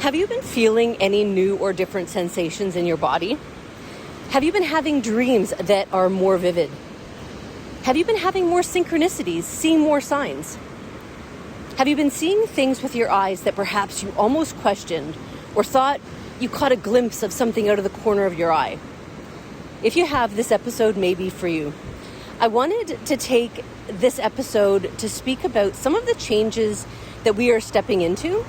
Have you been feeling any new or different sensations in your body? Have you been having dreams that are more vivid? Have you been having more synchronicities, seeing more signs? Have you been seeing things with your eyes that perhaps you almost questioned or thought you caught a glimpse of something out of the corner of your eye? If you have, this episode may be for you. I wanted to take this episode to speak about some of the changes that we are stepping into.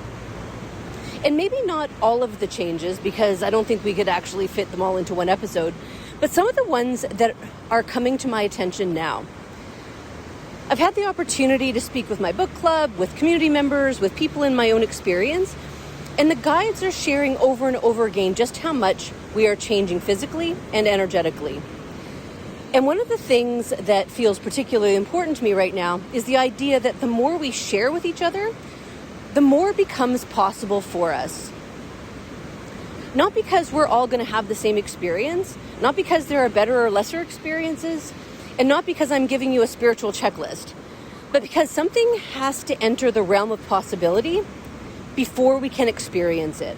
And maybe not all of the changes, because I don't think we could actually fit them all into one episode, but some of the ones that are coming to my attention now. I've had the opportunity to speak with my book club, with community members, with people in my own experience, and the guides are sharing over and over again just how much we are changing physically and energetically. And one of the things that feels particularly important to me right now is the idea that the more we share with each other, the more becomes possible for us. Not because we're all going to have the same experience, not because there are better or lesser experiences, and not because I'm giving you a spiritual checklist, but because something has to enter the realm of possibility before we can experience it.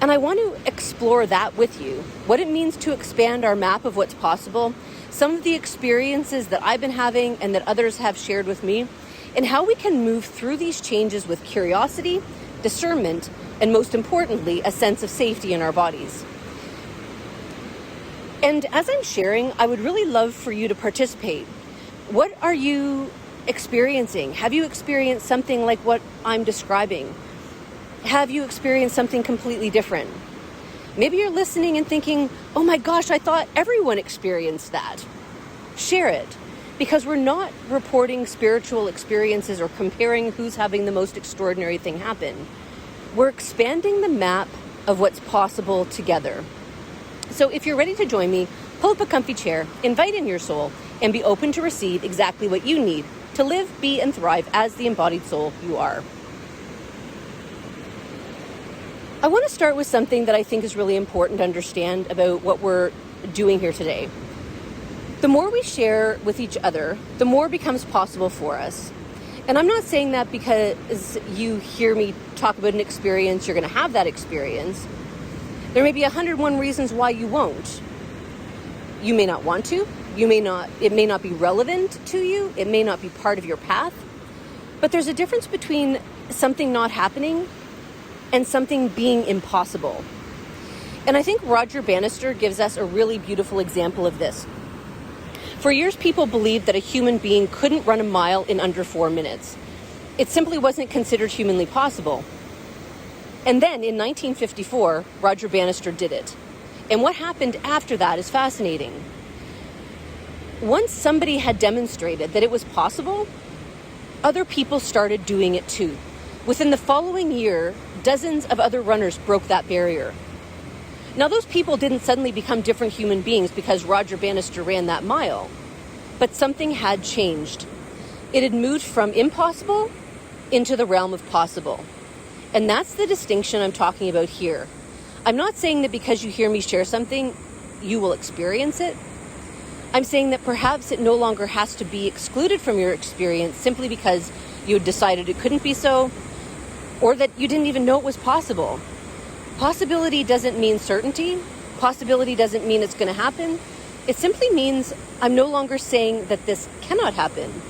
And I want to explore that with you, what it means to expand our map of what's possible, some of the experiences that I've been having and that others have shared with me, and how we can move through these changes with curiosity, discernment, and most importantly, a sense of safety in our bodies. And as I'm sharing, I would really love for you to participate. What are you experiencing? Have you experienced something like what I'm describing? Have you experienced something completely different? Maybe you're listening and thinking, oh my gosh, I thought everyone experienced that. Share it. Because we're not reporting spiritual experiences or comparing who's having the most extraordinary thing happen. We're expanding the map of what's possible together. So if you're ready to join me, pull up a comfy chair, invite in your soul, and be open to receive exactly what you need to live, be, and thrive as the embodied soul you are. I want to start with something that I think is really important to understand about what we're doing here today. The more we share with each other, the more becomes possible for us. And I'm not saying that because you hear me talk about an experience, you're going to have that experience. There may be 101 reasons why you won't. You may not want to. It may not be relevant to you. It may not be part of your path. But there's a difference between something not happening and something being impossible. And I think Roger Bannister gives us a really beautiful example of this. For years, people believed that a human being couldn't run a mile in under 4 minutes. It simply wasn't considered humanly possible. And then in 1954, Roger Bannister did it. And what happened after that is fascinating. Once somebody had demonstrated that it was possible, other people started doing it too. Within the following year, dozens of other runners broke that barrier. Now, those people didn't suddenly become different human beings because Roger Bannister ran that mile, but something had changed. It had moved from impossible into the realm of possible. And that's the distinction I'm talking about here. I'm not saying that because you hear me share something, you will experience it. I'm saying that perhaps it no longer has to be excluded from your experience simply because you had decided it couldn't be so, or that you didn't even know it was possible. Possibility doesn't mean certainty. Possibility doesn't mean it's going to happen. It simply means I'm no longer saying that this cannot happen.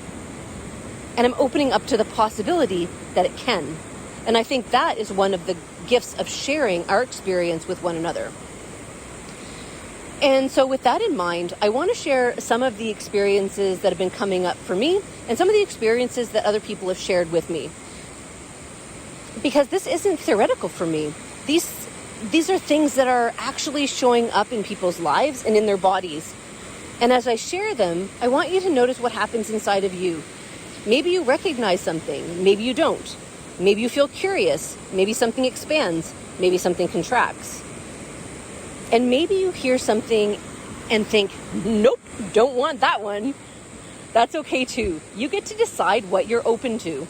And I'm opening up to the possibility that it can. And I think that is one of the gifts of sharing our experience with one another. And so with that in mind, I want to share some of the experiences that have been coming up for me and some of the experiences that other people have shared with me. Because this isn't theoretical for me. These are things that are actually showing up in people's lives and in their bodies. And as I share them, I want you to notice what happens inside of you. Maybe you recognize something, maybe you don't. Maybe you feel curious, maybe something expands, maybe something contracts. And maybe you hear something and think, nope, don't want that one. That's okay too. You get to decide what you're open to.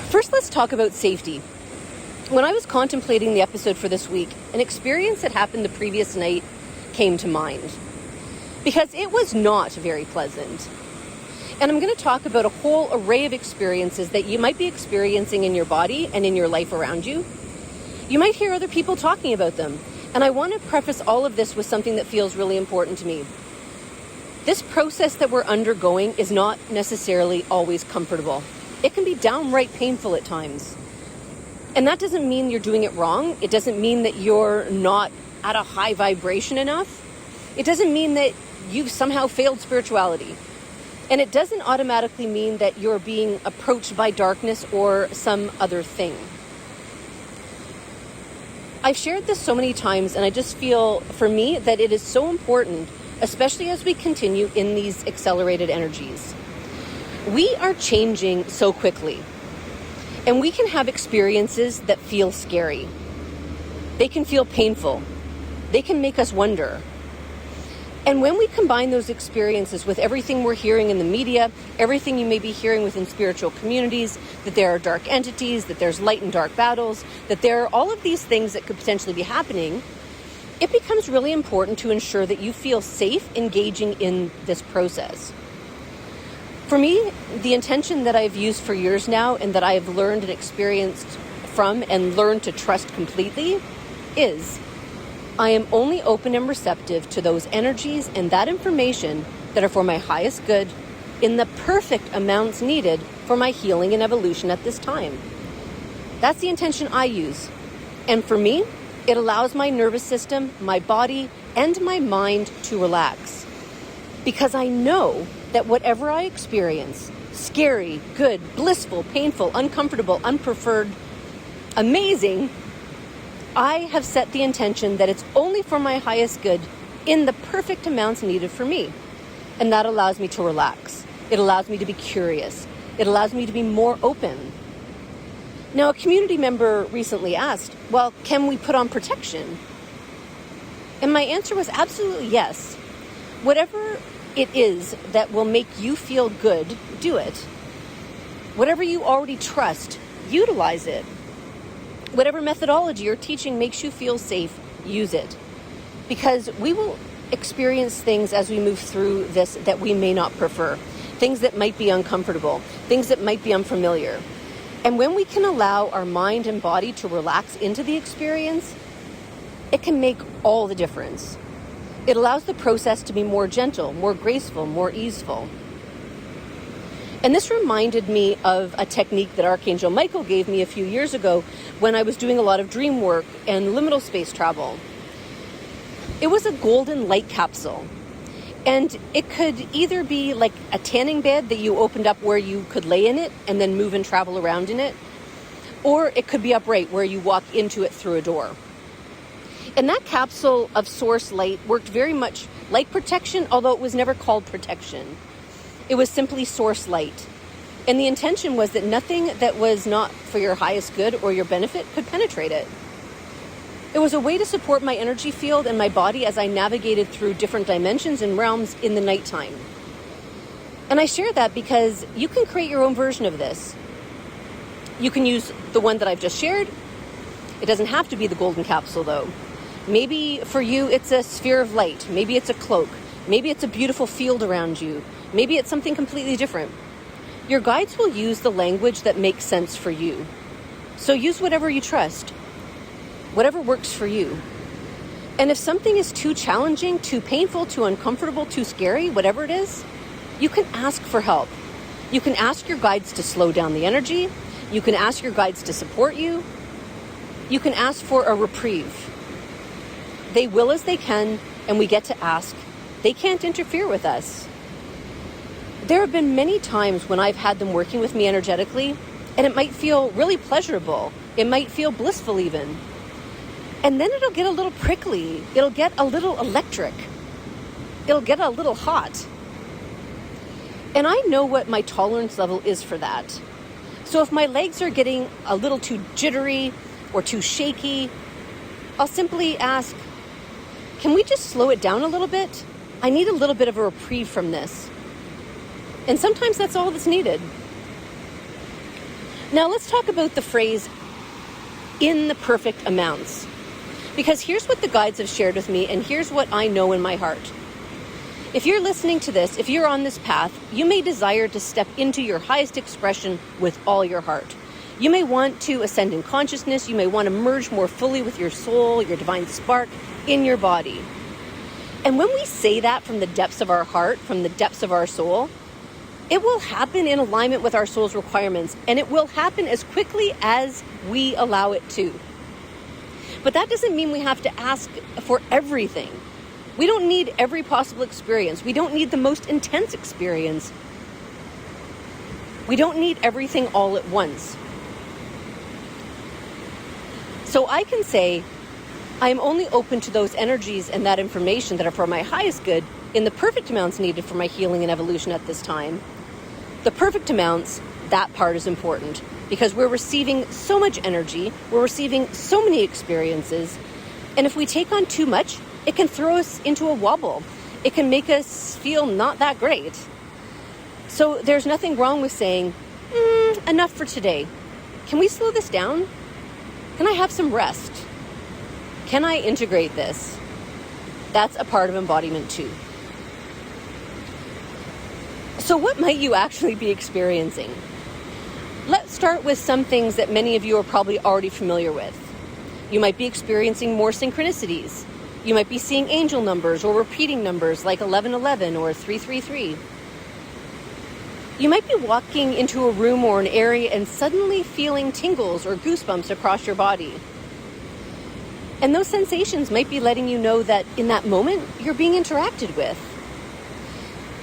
First, let's talk about safety. When I was contemplating the episode for this week, an experience that happened the previous night came to mind. Because it was not very pleasant. And I'm going to talk about a whole array of experiences that you might be experiencing in your body and in your life around you. You might hear other people talking about them. And I want to preface all of this with something that feels really important to me. This process that we're undergoing is not necessarily always comfortable. It can be downright painful at times. And that doesn't mean you're doing it wrong. It doesn't mean that you're not at a high vibration enough. It doesn't mean that you've somehow failed spirituality. And it doesn't automatically mean that you're being approached by darkness or some other thing. I've shared this so many times, and I just feel, for me, that it is so important, especially as we continue in these accelerated energies. We are changing so quickly, and we can have experiences that feel scary. They can feel painful. They can make us wonder. And when we combine those experiences with everything we're hearing in the media, everything you may be hearing within spiritual communities, that there are dark entities, that there's light and dark battles, that there are all of these things that could potentially be happening, it becomes really important to ensure that you feel safe engaging in this process. For me, the intention that I've used for years now and that I've learned and experienced from and learned to trust completely is I am only open and receptive to those energies and that information that are for my highest good in the perfect amounts needed for my healing and evolution at this time. That's the intention I use. And for me, it allows my nervous system, my body, and my mind to relax. Because I know that whatever I experience, scary, good, blissful, painful, uncomfortable, unpreferred, amazing, I have set the intention that it's only for my highest good in the perfect amounts needed for me. And that allows me to relax. It allows me to be curious. It allows me to be more open. Now, a community member recently asked, well, can we put on protection? And my answer was absolutely yes. Whatever it is that will make you feel good, do it. Whatever you already trust, utilize it. Whatever methodology or teaching makes you feel safe, use it. Because we will experience things as we move through this that we may not prefer. Things that might be uncomfortable. Things that might be unfamiliar. And when we can allow our mind and body to relax into the experience, it can make all the difference. It allows the process to be more gentle, more graceful, more easeful. And this reminded me of a technique that Archangel Michael gave me a few years ago when I was doing a lot of dream work and liminal space travel. It was a golden light capsule. And it could either be like a tanning bed that you opened up where you could lay in it and then move and travel around in it. Or it could be upright where you walk into it through a door. And that capsule of source light worked very much like protection, although it was never called protection. It was simply source light. And the intention was that nothing that was not for your highest good or your benefit could penetrate it. It was a way to support my energy field and my body as I navigated through different dimensions and realms in the nighttime. And I share that because you can create your own version of this. You can use the one that I've just shared. It doesn't have to be the golden capsule though. Maybe for you it's a sphere of light. Maybe it's a cloak. Maybe it's a beautiful field around you. Maybe it's something completely different. Your guides will use the language that makes sense for you. So use whatever you trust. Whatever works for you. And if something is too challenging, too painful, too uncomfortable, too scary, whatever it is, you can ask for help. You can ask your guides to slow down the energy. You can ask your guides to support you. You can ask for a reprieve. They will as they can, and we get to ask. They can't interfere with us. There have been many times when I've had them working with me energetically, and it might feel really pleasurable. It might feel blissful even. And then it'll get a little prickly. It'll get a little electric. It'll get a little hot. And I know what my tolerance level is for that. So if my legs are getting a little too jittery or too shaky, I'll simply ask, can we just slow it down a little bit? I need a little bit of a reprieve from this. And sometimes that's all that's needed. Now let's talk about the phrase, in the perfect amounts. Because here's what the guides have shared with me, and here's what I know in my heart. If you're listening to this, if you're on this path, you may desire to step into your highest expression with all your heart. You may want to ascend in consciousness. You may want to merge more fully with your soul, your divine spark in your body. And when we say that from the depths of our heart, from the depths of our soul, it will happen in alignment with our soul's requirements, and it will happen as quickly as we allow it to. But that doesn't mean we have to ask for everything. We don't need every possible experience. We don't need the most intense experience. We don't need everything all at once. So I can say, I am only open to those energies and that information that are for my highest good in the perfect amounts needed for my healing and evolution at this time. The perfect amounts, that part is important because we're receiving so much energy, we're receiving so many experiences, and if we take on too much, it can throw us into a wobble. It can make us feel not that great. So there's nothing wrong with saying, enough for today. Can we slow this down? Can I have some rest? Can I integrate this? That's a part of embodiment too. So what might you actually be experiencing? Let's start with some things that many of you are probably already familiar with. You might be experiencing more synchronicities. You might be seeing angel numbers or repeating numbers like 1111 or 333. You might be walking into a room or an area and suddenly feeling tingles or goosebumps across your body. And those sensations might be letting you know that in that moment, you're being interacted with.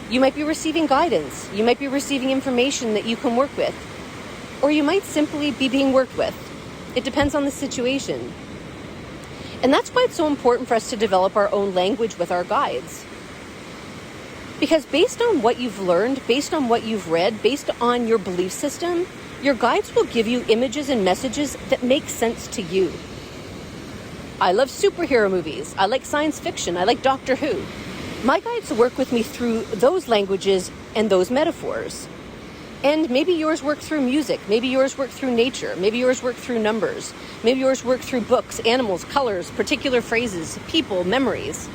You might be receiving guidance. You might be receiving information that you can work with. Or you might simply be being worked with. It depends on the situation. And that's why it's so important for us to develop our own language with our guides. Because based on what you've learned, based on what you've read, based on your belief system, your guides will give you images and messages that make sense to you. I love superhero movies. I like science fiction. I like Doctor Who. My guides work with me through those languages and those metaphors. And maybe yours work through music. Maybe yours work through nature. Maybe yours work through numbers. Maybe yours work through books, animals, colors, particular phrases, people, memories.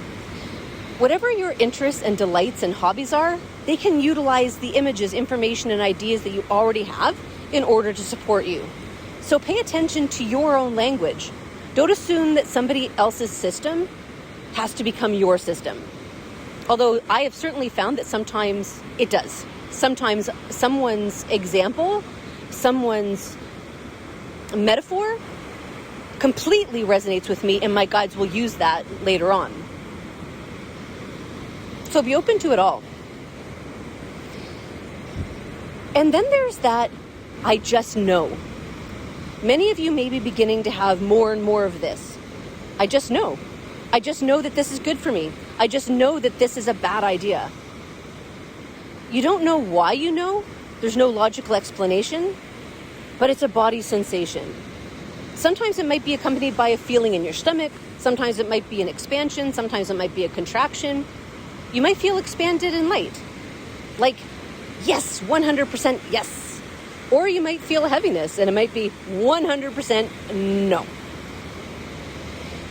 Whatever your interests and delights and hobbies are, they can utilize the images, information, and ideas that you already have in order to support you. So pay attention to your own language. Don't assume that somebody else's system has to become your system. Although I have certainly found that sometimes it does. Sometimes someone's example, someone's metaphor completely resonates with me, and my guides will use that later on. So be open to it all. And then there's that, I just know. Many of you may be beginning to have more and more of this. I just know. I just know that this is good for me. I just know that this is a bad idea. You don't know why you know. There's no logical explanation, but it's a body sensation. Sometimes it might be accompanied by a feeling in your stomach. Sometimes it might be an expansion. Sometimes it might be a contraction. You might feel expanded and light. Like, yes, 100% yes. Or you might feel a heaviness and it might be 100% no.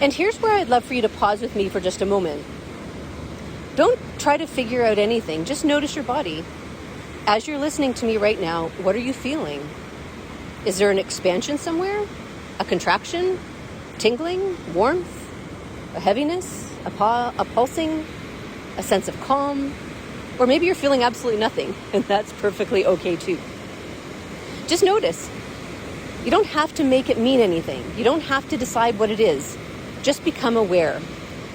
And here's where I'd love for you to pause with me for just a moment. Don't try to figure out anything. Just notice your body. As you're listening to me right now, what are you feeling? Is there an expansion somewhere? A contraction? Tingling? Warmth? A heaviness? A pulsing? A sense of calm? Or maybe you're feeling absolutely nothing, and that's perfectly okay too. Just notice. You don't have to make it mean anything. You don't have to decide what it is. Just become aware.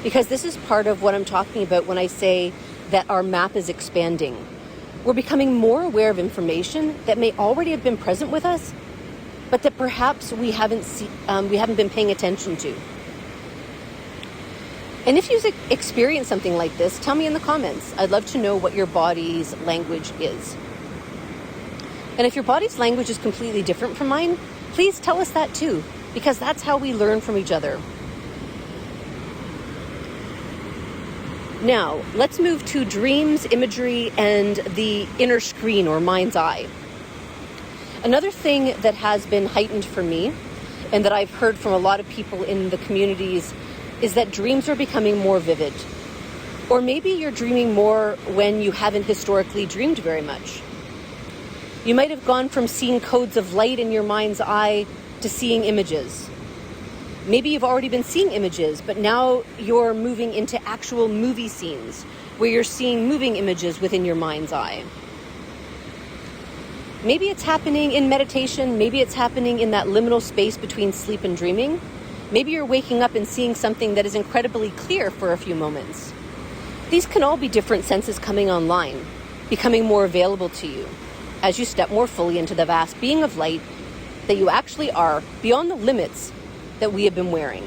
Because this is part of what I'm talking about when I say that our map is expanding. We're becoming more aware of information that may already have been present with us, but that perhaps we haven't been paying attention to. And if you've experienced something like this, tell me in the comments. I'd love to know what your body's language is. And if your body's language is completely different from mine, please tell us that too, because that's how we learn from each other. Now, let's move to dreams, imagery, and the inner screen or mind's eye. Another thing that has been heightened for me, and that I've heard from a lot of people in the communities, is that dreams are becoming more vivid. Or maybe you're dreaming more when you haven't historically dreamed very much. You might have gone from seeing codes of light in your mind's eye to seeing images. Maybe you've already been seeing images, but now you're moving into actual movie scenes where you're seeing moving images within your mind's eye. Maybe it's happening in meditation. Maybe it's happening in that liminal space between sleep and dreaming. Maybe you're waking up and seeing something that is incredibly clear for a few moments. These can all be different senses coming online, becoming more available to you as you step more fully into the vast being of light that you actually are, beyond the limits that we have been wearing.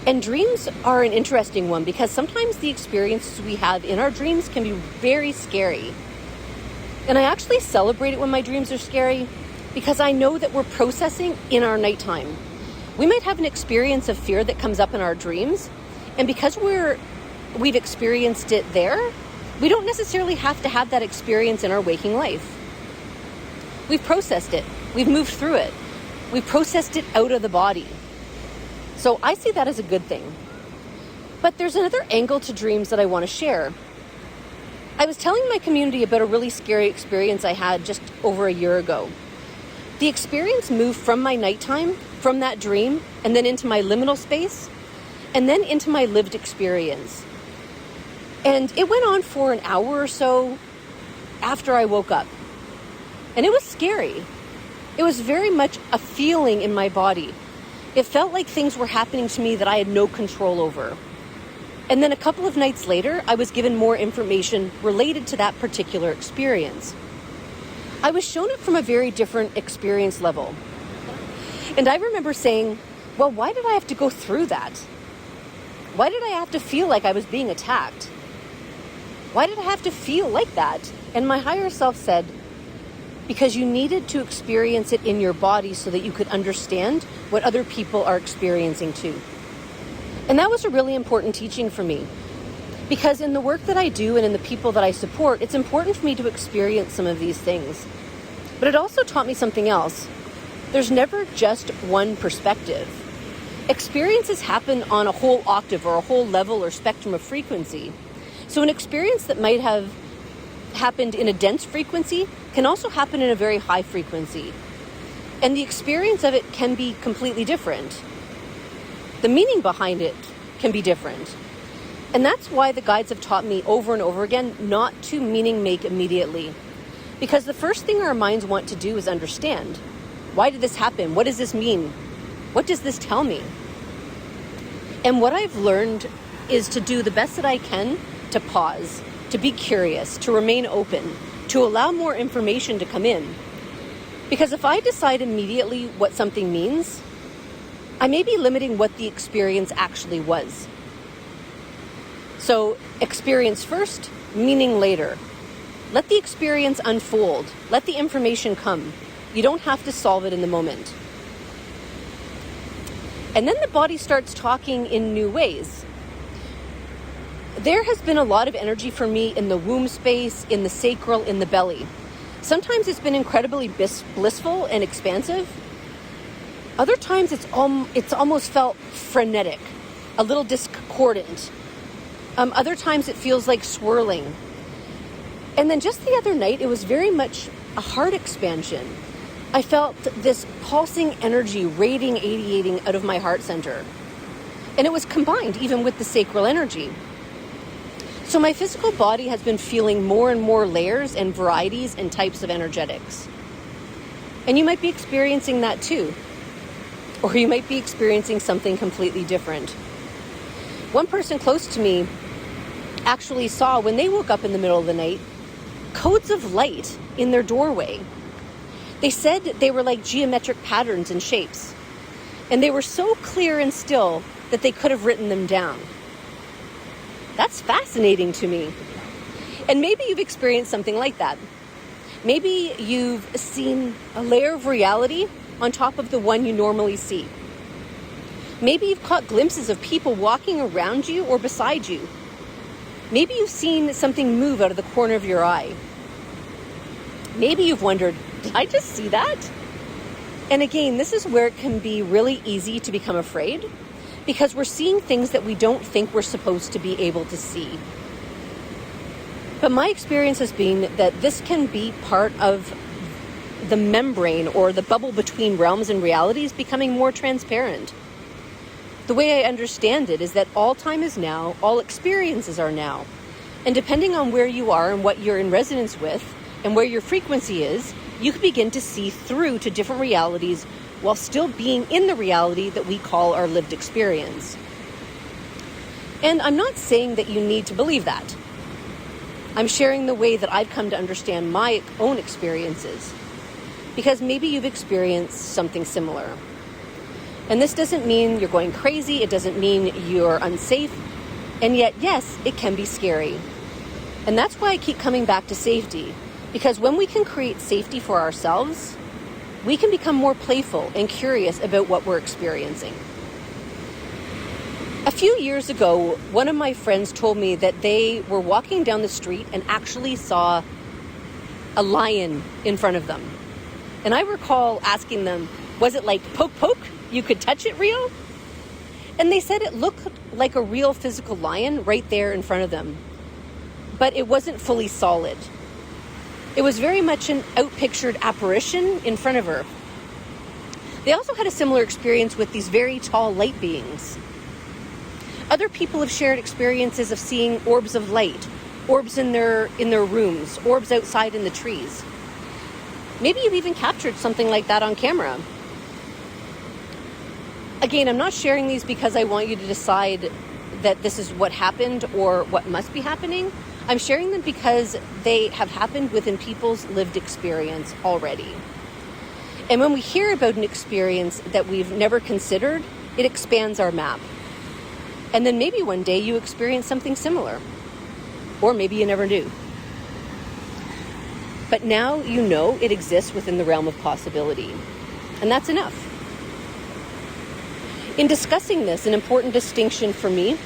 And dreams are an interesting one because sometimes the experiences we have in our dreams can be very scary. And I actually celebrate it when my dreams are scary because I know that we're processing in our nighttime. We might have an experience of fear that comes up in our dreams, and because we've experienced it there, we don't necessarily have to have that experience in our waking life. We've processed it. We've moved through it. We've processed it out of the body. So I see that as a good thing. But there's another angle to dreams that I want to share. I was telling my community about a really scary experience I had just over a year ago. The experience moved from my nighttime, from that dream, and then into my liminal space, and then into my lived experience. And it went on for an hour or so after I woke up. And it was scary. It was very much a feeling in my body. It felt like things were happening to me that I had no control over. And then a couple of nights later, I was given more information related to that particular experience. I was shown it from a very different experience level. And I remember saying, well, why did I have to go through that? Why did I have to feel like I was being attacked? Why did I have to feel like that? And my higher self said, because you needed to experience it in your body so that you could understand what other people are experiencing too. And that was a really important teaching for me, because in the work that I do and in the people that I support, it's important for me to experience some of these things. But it also taught me something else. There's never just one perspective. Experiences happen on a whole octave or a whole level or spectrum of frequency. So an experience that might have happened in a dense frequency can also happen in a very high frequency. And the experience of it can be completely different. The meaning behind it can be different. And that's why the guides have taught me over and over again not to meaning make immediately. Because the first thing our minds want to do is understand. Why did this happen? What does this mean? What does this tell me? And what I've learned is to do the best that I can to pause, to be curious, to remain open, to allow more information to come in. Because if I decide immediately what something means, I may be limiting what the experience actually was. So, experience first, meaning later. Let the experience unfold. Let the information come. You don't have to solve it in the moment. And then the body starts talking in new ways. There has been a lot of energy for me in the womb space, in the sacral, in the belly. Sometimes it's been incredibly blissful and expansive. Other times it's almost felt frenetic, a little discordant. Other times it feels like swirling. And then just the other night, it was very much a heart expansion. I felt this pulsing energy radiating out of my heart center. And it was combined even with the sacral energy. So my physical body has been feeling more and more layers and varieties and types of energetics. And you might be experiencing that too. Or you might be experiencing something completely different. One person close to me actually saw, when they woke up in the middle of the night, codes of light in their doorway. They said they were like geometric patterns and shapes. And they were so clear and still that they could have written them down. That's fascinating to me. And maybe you've experienced something like that. Maybe you've seen a layer of reality on top of the one you normally see. Maybe you've caught glimpses of people walking around you or beside you. Maybe you've seen something move out of the corner of your eye. Maybe you've wondered, did I just see that? And again, this is where it can be really easy to become afraid, because we're seeing things that we don't think we're supposed to be able to see. But my experience has been that this can be part of the membrane or the bubble between realms and realities becoming more transparent. The way I understand it is that all time is now, all experiences are now. And depending on where you are and what you're in resonance with and where your frequency is, you can begin to see through to different realities while still being in the reality that we call our lived experience. And I'm not saying that you need to believe that. I'm sharing the way that I've come to understand my own experiences, because maybe you've experienced something similar. And this doesn't mean you're going crazy, it doesn't mean you're unsafe, and yet, yes, it can be scary. And that's why I keep coming back to safety, because when we can create safety for ourselves, we can become more playful and curious about what we're experiencing. A few years ago, one of my friends told me that they were walking down the street and actually saw a lion in front of them. And I recall asking them, was it like poke poke? You could touch it real? And they said it looked like a real physical lion right there in front of them. But it wasn't fully solid. It was very much an outpictured apparition in front of her. They also had a similar experience with these very tall light beings. Other people have shared experiences of seeing orbs of light, orbs in their rooms, orbs outside in the trees. Maybe you've even captured something like that on camera. Again, I'm not sharing these because I want you to decide that this is what happened or what must be happening. I'm sharing them because they have happened within people's lived experience already. And when we hear about an experience that we've never considered, it expands our map. And then maybe one day you experience something similar. Or maybe you never do. But now you know it exists within the realm of possibility. And that's enough. In discussing this, an important distinction for me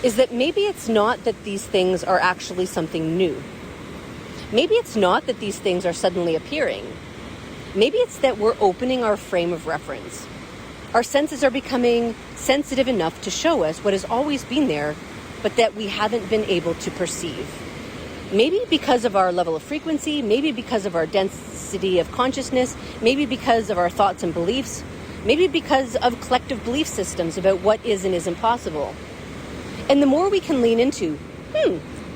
is that maybe it's not that these things are actually something new. Maybe it's not that these things are suddenly appearing. Maybe it's that we're opening our frame of reference. Our senses are becoming sensitive enough to show us what has always been there, but that we haven't been able to perceive. Maybe because of our level of frequency, maybe because of our density of consciousness, maybe because of our thoughts and beliefs, maybe because of collective belief systems about what is and isn't possible. And the more we can lean into,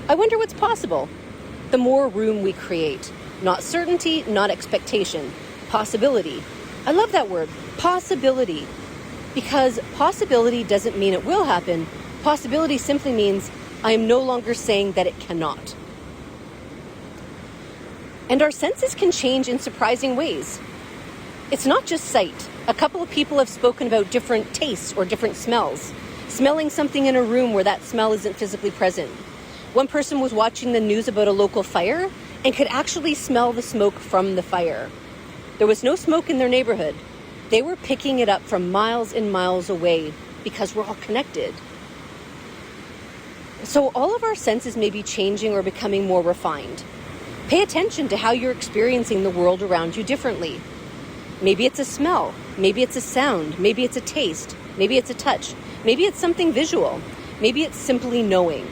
I wonder what's possible, the more room we create. Not certainty, not expectation, possibility. I love that word, possibility, because possibility doesn't mean it will happen. Possibility simply means I am no longer saying that it cannot. And our senses can change in surprising ways. It's not just sight. A couple of people have spoken about different tastes or different smells. Smelling something in a room where that smell isn't physically present. One person was watching the news about a local fire and could actually smell the smoke from the fire. There was no smoke in their neighborhood. They were picking it up from miles and miles away because we're all connected. So all of our senses may be changing or becoming more refined. Pay attention to how you're experiencing the world around you differently. Maybe it's a smell, maybe it's a sound, maybe it's a taste, maybe it's a touch, maybe it's something visual, maybe it's simply knowing.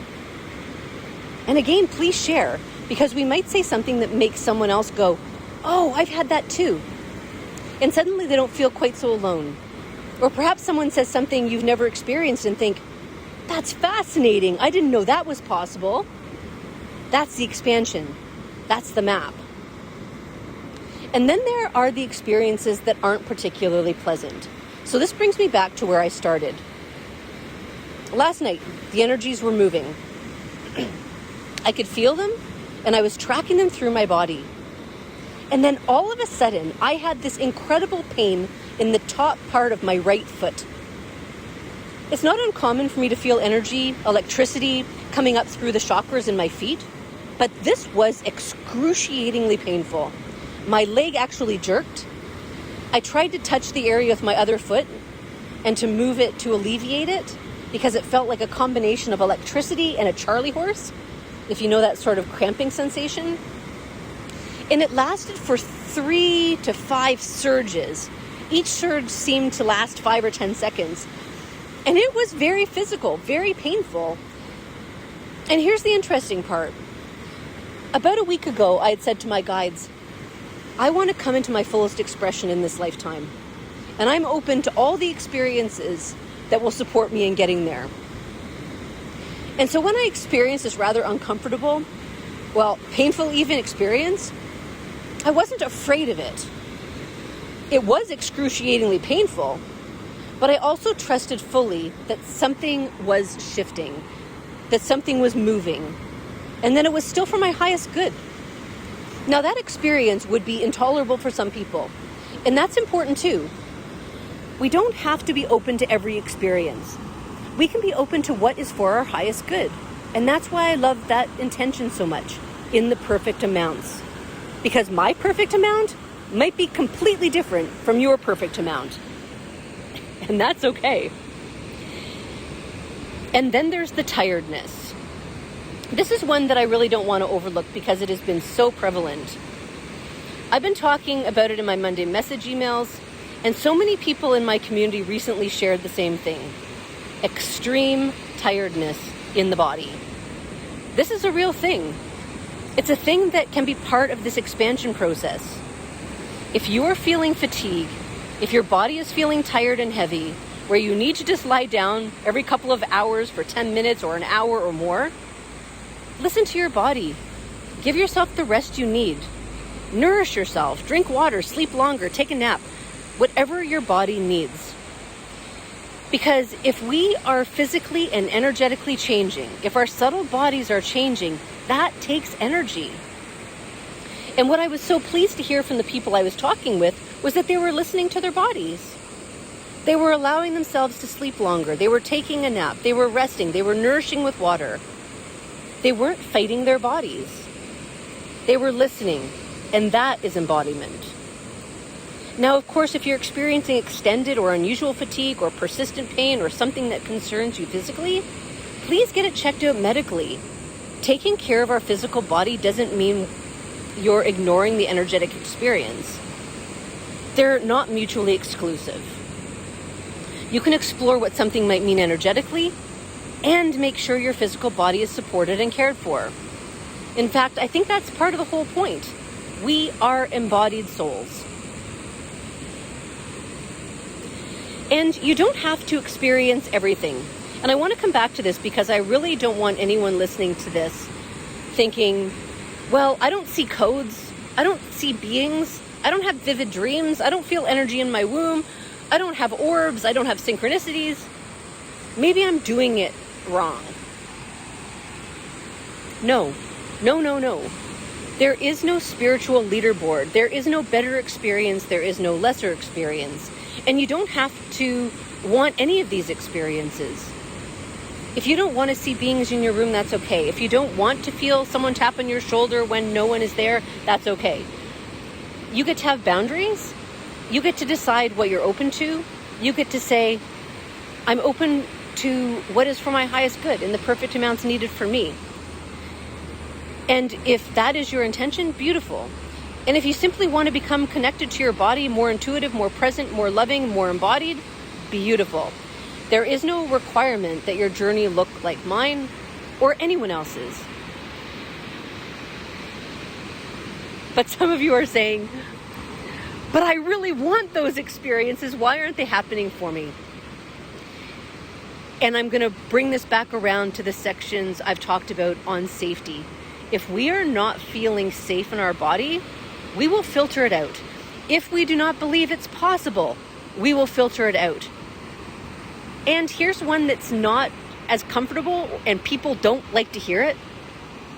And again, please share, because we might say something that makes someone else go, oh, I've had that too. And suddenly they don't feel quite so alone. Or perhaps someone says something you've never experienced and think, that's fascinating, I didn't know that was possible. That's the expansion. That's the map. And then there are the experiences that aren't particularly pleasant. So this brings me back to where I started. Last night, the energies were moving. I could feel them, and I was tracking them through my body. And then all of a sudden, I had this incredible pain in the top part of my right foot. It's not uncommon for me to feel energy, electricity coming up through the chakras in my feet, but this was excruciatingly painful. My leg actually jerked. I tried to touch the area with my other foot and to move it to alleviate it because it felt like a combination of electricity and a Charlie horse, if you know that sort of cramping sensation. And it lasted for 3 to 5 surges. Each surge seemed to last 5 or 10 seconds. And it was very physical, very painful. And here's the interesting part. About a week ago, I had said to my guides, I want to come into my fullest expression in this lifetime. And I'm open to all the experiences that will support me in getting there. And so when I experienced this rather uncomfortable, painful even experience, I wasn't afraid of it. It was excruciatingly painful, but I also trusted fully that something was shifting, that something was moving, and that it was still for my highest good. Now that experience would be intolerable for some people, and that's important too. We don't have to be open to every experience. We can be open to what is for our highest good. And that's why I love that intention so much, in the perfect amounts. Because my perfect amount might be completely different from your perfect amount. And that's okay. And then there's the tiredness. This is one that I really don't want to overlook because it has been so prevalent. I've been talking about it in my Monday message emails, and so many people in my community recently shared the same thing. Extreme tiredness in the body. This is a real thing. It's a thing that can be part of this expansion process. If you are feeling fatigue, if your body is feeling tired and heavy, where you need to just lie down every couple of hours for 10 minutes or an hour or more, listen to your body. Give yourself the rest you need. Nourish yourself, drink water, sleep longer, take a nap, whatever your body needs. Because if we are physically and energetically changing, if our subtle bodies are changing, that takes energy. And what I was so pleased to hear from the people I was talking with was that they were listening to their bodies. They were allowing themselves to sleep longer. They were taking a nap. They were resting. They were nourishing with water. They weren't fighting their bodies. They were listening. And that is embodiment. Now, of course, if you're experiencing extended or unusual fatigue or persistent pain or something that concerns you physically, please get it checked out medically. Taking care of our physical body doesn't mean you're ignoring the energetic experience. They're not mutually exclusive. You can explore what something might mean energetically and make sure your physical body is supported and cared for. In fact, I think that's part of the whole point. We are embodied souls. And you don't have to experience everything. And I want to come back to this because I really don't want anyone listening to this thinking, well, I don't see codes. I don't see beings. I don't have vivid dreams. I don't feel energy in my womb. I don't have orbs. I don't have synchronicities. Maybe I'm doing it wrong. No. There is no spiritual leaderboard. There is no better experience. There is no lesser experience. And you don't have to want any of these experiences. If you don't want to see beings in your room, that's okay. If you don't want to feel someone tap on your shoulder when no one is there, that's okay. You get to have boundaries. You get to decide what you're open to. You get to say, I'm open to what is for my highest good in the perfect amounts needed for me. And if that is your intention, beautiful. And if you simply want to become connected to your body, more intuitive, more present, more loving, more embodied, beautiful. There is no requirement that your journey look like mine or anyone else's. But some of you are saying, but I really want those experiences. Why aren't they happening for me? And I'm going to bring this back around to the sections I've talked about on safety. If we are not feeling safe in our body, we will filter it out. If we do not believe it's possible, we will filter it out. And here's one that's not as comfortable and people don't like to hear it.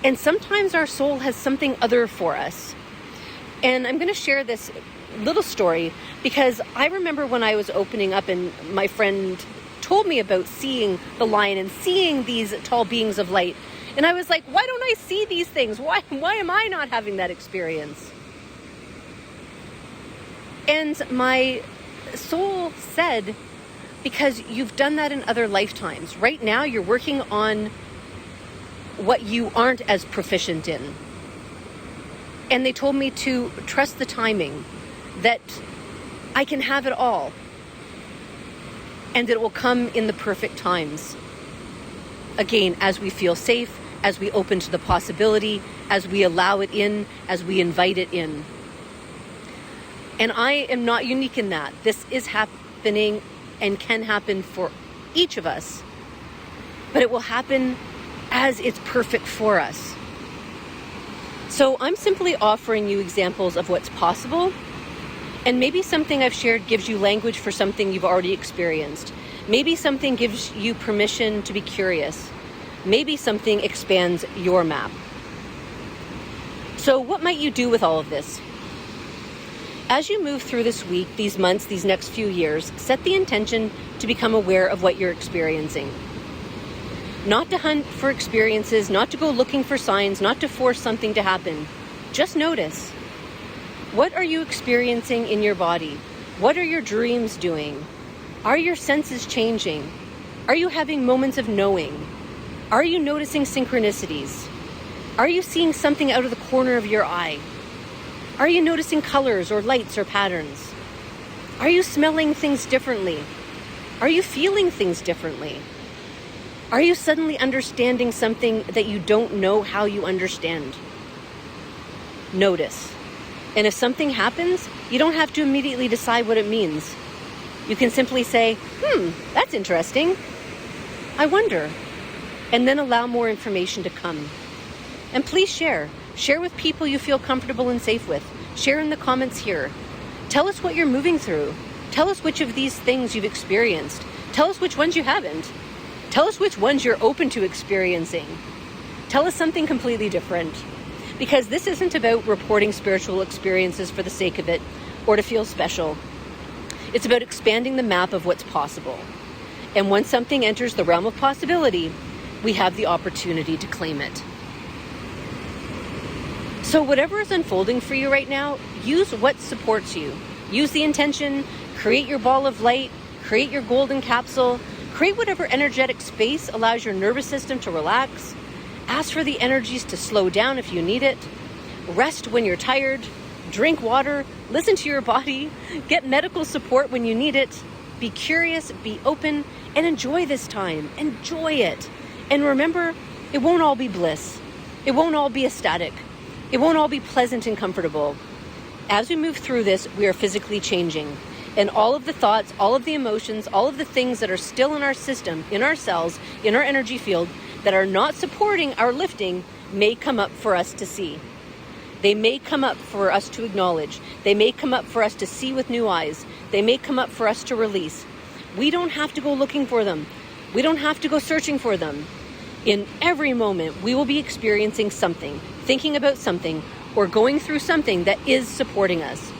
And sometimes our soul has something other for us. And I'm going to share this little story because I remember when I was opening up and my friend told me about seeing the lion and seeing these tall beings of light. And I was like, why don't I see these things? Why am I not having that experience? And my soul said, because you've done that in other lifetimes. Right now, you're working on what you aren't as proficient in. And they told me to trust the timing, that I can have it all. And it will come in the perfect times. Again, as we feel safe, as we open to the possibility, as we allow it in, as we invite it in. And I am not unique in that. This is happening and can happen for each of us, but it will happen as it's perfect for us. So I'm simply offering you examples of what's possible, and maybe something I've shared gives you language for something you've already experienced. Maybe something gives you permission to be curious. Maybe something expands your map. So what might you do with all of this? As you move through this week, these months, these next few years, set the intention to become aware of what you're experiencing. Not to hunt for experiences, not to go looking for signs, not to force something to happen. Just notice. What are you experiencing in your body? What are your dreams doing? Are your senses changing? Are you having moments of knowing? Are you noticing synchronicities? Are you seeing something out of the corner of your eye? Are you noticing colors or lights or patterns? Are you smelling things differently? Are you feeling things differently? Are you suddenly understanding something that you don't know how you understand? Notice. And if something happens, you don't have to immediately decide what it means. You can simply say, that's interesting. I wonder. And then allow more information to come. And please share. Share with people you feel comfortable and safe with. Share in the comments here. Tell us what you're moving through. Tell us which of these things you've experienced. Tell us which ones you haven't. Tell us which ones you're open to experiencing. Tell us something completely different. Because this isn't about reporting spiritual experiences for the sake of it or to feel special. It's about expanding the map of what's possible. And once something enters the realm of possibility, we have the opportunity to claim it. So whatever is unfolding for you right now, use what supports you. Use the intention, create your ball of light, create your golden capsule, create whatever energetic space allows your nervous system to relax. Ask for the energies to slow down if you need it. Rest when you're tired. Drink water. Listen to your body. Get medical support when you need it. Be curious, be open, and enjoy this time. Enjoy it. And remember, it won't all be bliss. It won't all be ecstatic. It won't all be pleasant and comfortable. As we move through this, we are physically changing. And all of the thoughts, all of the emotions, all of the things that are still in our system, in our cells, in our energy field, that are not supporting our lifting may come up for us to see. They may come up for us to acknowledge. They may come up for us to see with new eyes. They may come up for us to release. We don't have to go looking for them. We don't have to go searching for them. In every moment, we will be experiencing something, thinking about something, or going through something that is supporting us,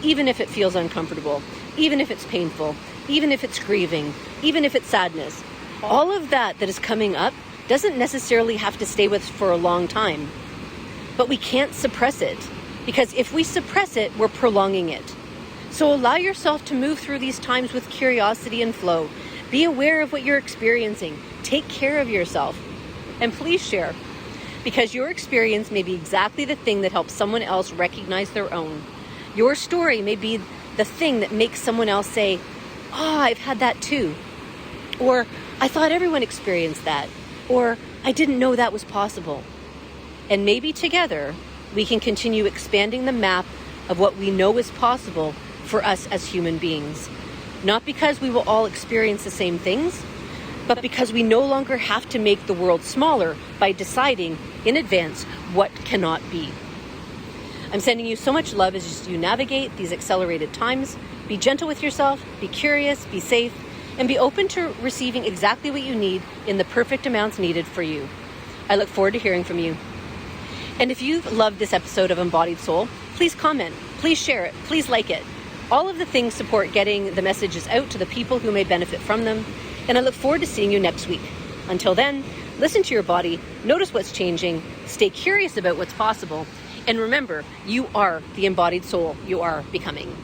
even if it feels uncomfortable, even if it's painful, even if it's grieving, even if it's sadness. All of that is coming up doesn't necessarily have to stay with us for a long time, but we can't suppress it, because if we suppress it, we're prolonging it. So allow yourself to move through these times with curiosity and flow. Be aware of what you're experiencing. Take care of yourself. And please share, because your experience may be exactly the thing that helps someone else recognize their own. Your story may be the thing that makes someone else say, I've had that too. Or, I thought everyone experienced that. Or, I didn't know that was possible. And maybe together, we can continue expanding the map of what we know is possible for us as human beings. Not because we will all experience the same things, but because we no longer have to make the world smaller by deciding in advance what cannot be. I'm sending you so much love as you navigate these accelerated times. Be gentle with yourself, be curious, be safe, and be open to receiving exactly what you need in the perfect amounts needed for you. I look forward to hearing from you. And if you've loved this episode of Embodied Soul, please comment, please share it, please like it. All of the things support getting the messages out to the people who may benefit from them. And I look forward to seeing you next week. Until then, listen to your body, notice what's changing, stay curious about what's possible, and remember, you are the embodied soul you are becoming.